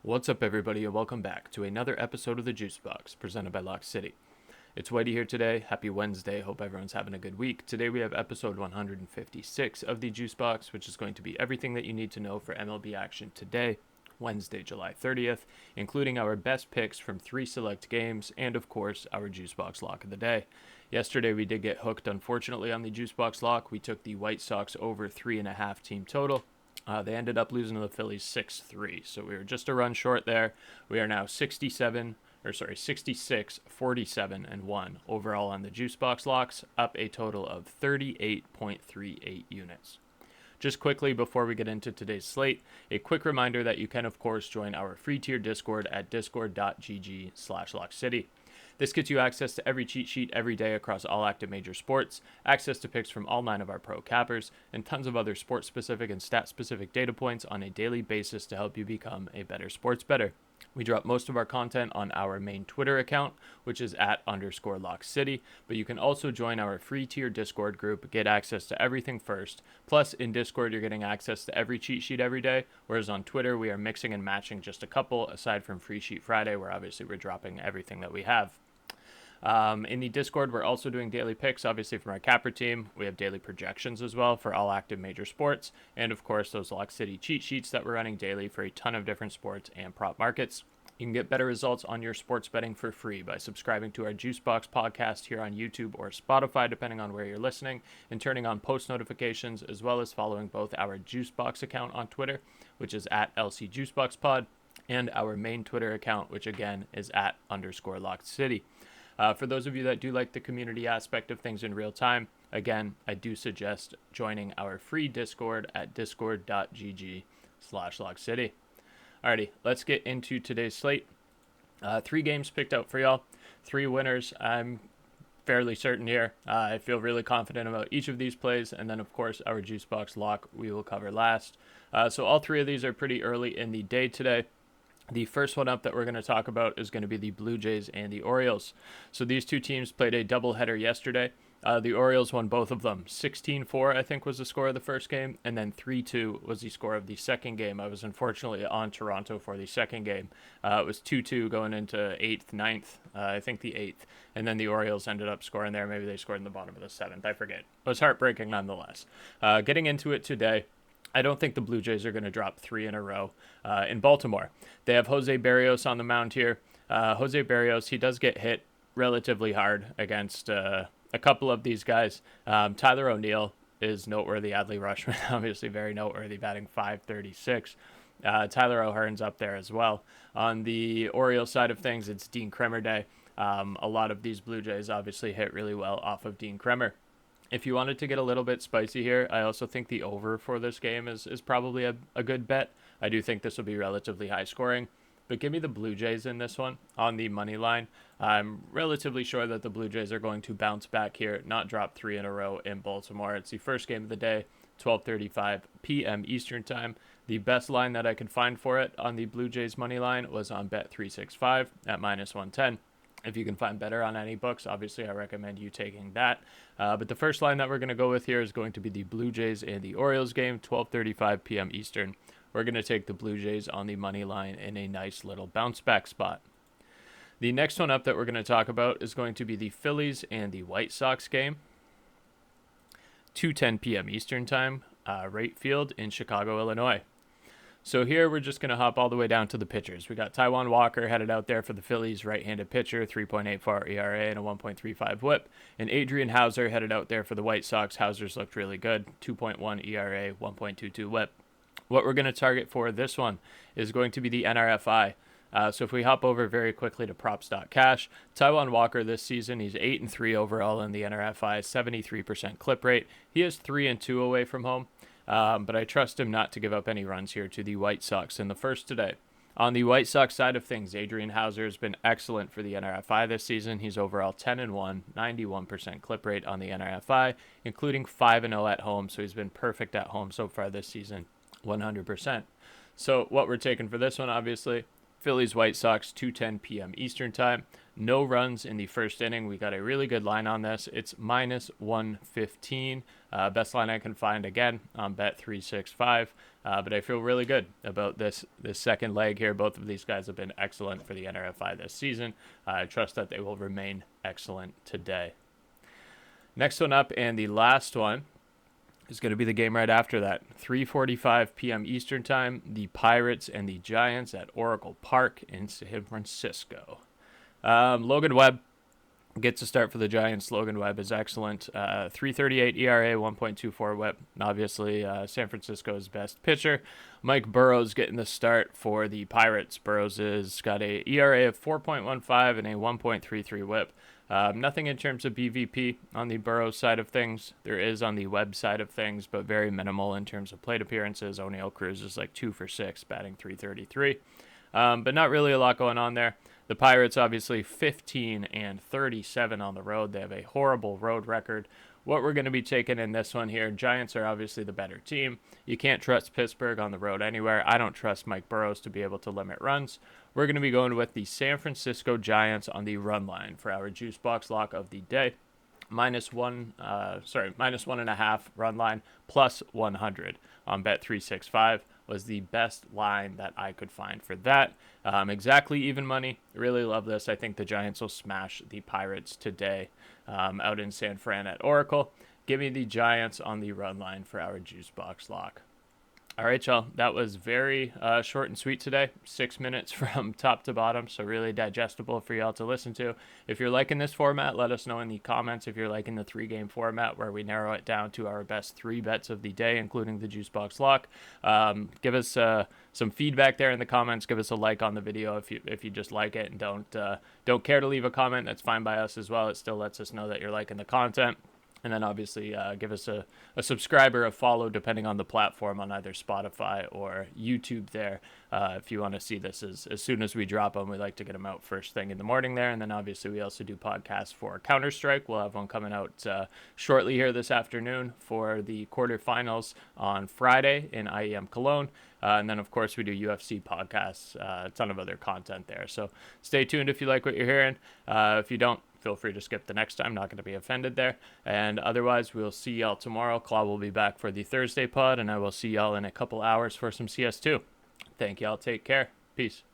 What's up, everybody, and welcome back to another episode of the JuiceBox, presented by Lock City. It's Whitey here today. Happy Wednesday. Hope everyone's having a good week. Today we have episode 156 of the JuiceBox, which is going to be everything that you need to know for MLB Action today, Wednesday, July 30th, including our best picks from 3 select games, and of course, our JuiceBox Lock of the day. Yesterday we did get hooked, unfortunately, on the JuiceBox Lock. We took the White Sox over 3.5 team total. They ended up losing to the Phillies 6-3, so we were just a run short there. We are now 66, 47, and 1 overall on the JuiceBox locks, up a total of 38.38 units. Just quickly before we get into today's slate, a quick reminder that you can of course join our free tier Discord at discord.gg/LockCity. This gets you access to every cheat sheet every day across all active major sports, access to picks from all 9 of our pro cappers, and tons of other sport-specific and stat-specific data points on a daily basis to help you become a better sports bettor. We drop most of our content on our main Twitter account, which is @_LockCity, but you can also join our free tier Discord group, get access to everything first. Plus, in Discord, you're getting access to every cheat sheet every day, whereas on Twitter, we are mixing and matching just a couple, aside from Free Sheet Friday, where obviously we're dropping everything that we have. In the Discord, we're also doing daily picks, obviously, from our capper team. We have daily projections as well for all active major sports. And, of course, those Lock City cheat sheets that we're running daily for a ton of different sports and prop markets. You can get better results on your sports betting for free by subscribing to our JuiceBox podcast here on YouTube or Spotify, depending on where you're listening, and turning on post notifications, as well as following both our JuiceBox account on Twitter, which is @LCJuiceboxPod, and our main Twitter account, which, again, is @_LockCity. For those of you that do like the community aspect of things in real time, again, I do suggest joining our free Discord at discord.gg/LockCity. Alrighty, let's get into today's slate. 3 games picked out for y'all, 3 winners. I'm fairly certain here. I feel really confident about each of these plays, and then, of course, our JuiceBox Lock we will cover last. So all 3 of these are pretty early in the day today. The first one up that we're going to talk about is going to be the Blue Jays and the Orioles. So these 2 teams played a doubleheader yesterday. The Orioles won both of them. 16-4, I think, was the score of the first game, and then 3-2 was the score of the second game. I was unfortunately on Toronto for the second game. It was 2-2 going into 8th, 9th, I think the 8th, and then the Orioles ended up scoring there. Maybe they scored in the bottom of the 7th. I forget. It was heartbreaking nonetheless. Getting into it today, I don't think the Blue Jays are going to drop 3 in a row in Baltimore. They have Jose Berrios on the mound here. Jose Berrios, he does get hit relatively hard against a couple of these guys. Tyler O'Neill is noteworthy. Adley Rutschman, obviously very noteworthy, batting .536. Tyler O'Hearn's up there as well. On the Orioles side of things, it's Dean Kremer Day. A lot of these Blue Jays obviously hit really well off of Dean Kremer. If you wanted to get a little bit spicy here, I also think the over for this game is probably a good bet. I do think this will be relatively high scoring, but give me the Blue Jays in this one on the money line. I'm relatively sure that the Blue Jays are going to bounce back here, not drop 3 in a row in Baltimore. It's the first game of the day, 12:35 p.m. Eastern time. The best line that I could find for it on the Blue Jays money line was on Bet365 at -110. If you can find better on any books, obviously I recommend you taking that. But the first line that we're going to go with here is going to be the Blue Jays and the Orioles game, 12:35 p.m. Eastern. We're going to take the Blue Jays on the money line in a nice little bounce back spot. The next one up that we're going to talk about is going to be the Phillies and the White Sox game, 2:10 p.m. Eastern time, right field in Chicago, Illinois. So here we're just going to hop all the way down to the pitchers. We got Taijuan Walker headed out there for the Phillies, right-handed pitcher, 3.84 ERA and a 1.35 whip. And Adrian Hauser headed out there for the White Sox. Hauser's looked really good, 2.1 ERA, 1.22 whip. What we're going to target for this one is going to be the NRFI. So if we hop over very quickly to props.cash, Taijuan Walker this season, he's 8-3 overall in the NRFI, 73% clip rate. He is 3-2 away from home. But I trust him not to give up any runs here to the White Sox in the first today. On the White Sox side of things, Adrian Hauser has been excellent for the NRFI this season. He's overall 10-1, 91% clip rate on the NRFI, including 5-0 at home. So he's been perfect at home so far this season, 100%. So what we're taking for this one, obviously, Phillies White Sox, 2:10 p.m. Eastern time. No runs in the first inning. We got a really good line on this. It's minus 115. Best line I can find again on Bet365. But I feel really good about this second leg here. Both of these guys have been excellent for the NRFI this season. I trust that they will remain excellent today. Next one up, and the last one, is going to be the game right after that. 3:45 p.m. Eastern Time, the Pirates and the Giants at Oracle Park in San Francisco. Logan Webb gets a start for the Giants. Logan Webb is excellent. 3.38 ERA, 1.24 WHIP. Obviously, San Francisco's best pitcher. Mike Burrows getting the start for the Pirates. Burrows has got a ERA of 4.15 and a 1.33 WHIP. Nothing in terms of BVP on the Burrows side of things. There is on the Webb side of things, but very minimal in terms of plate appearances. O'Neal Cruz is like 2 for 6, batting 333. But not really a lot going on there. The Pirates, obviously, 15 and 37 on the road. They have a horrible road record. What we're going to be taking in this one here, Giants are obviously the better team. You can't trust Pittsburgh on the road anywhere. I don't trust Mike Burrows to be able to limit runs. We're going to be going with the San Francisco Giants on the run line for our JuiceBox Lock of the day. minus 1.5 run line, plus 100 on Bet365 was the best line that I could find for that. Exactly even money. Really love this. I think the Giants will smash the Pirates today out in San Fran at Oracle. Give me the Giants on the run line for our JuiceBox Lock. All right, y'all. That was very short and sweet today. 6 minutes from top to bottom, so really digestible for y'all to listen to. If you're liking this format, let us know in the comments if you're liking the 3-game format where we narrow it down to our best 3 bets of the day, including the JuiceBox Lock. Give us some feedback there in the comments. Give us a like on the video if you just like it and don't care to leave a comment. That's fine by us as well. It still lets us know that you're liking the content. And then obviously give us a subscriber, a follow, depending on the platform on either Spotify or YouTube there. If you want to see this as soon as we drop them, we like to get them out first thing in the morning there. And then obviously we also do podcasts for Counter-Strike. We'll have one coming out shortly here this afternoon for the quarterfinals on Friday in IEM Cologne. And then, of course, we do UFC podcasts, a ton of other content there. So stay tuned if you like what you're hearing. If you don't, feel free to skip the next time. Not going to be offended there. And otherwise, we'll see y'all tomorrow. Claw will be back for the Thursday pod, and I will see y'all in a couple hours for some CS2. Thank y'all. Take care. Peace.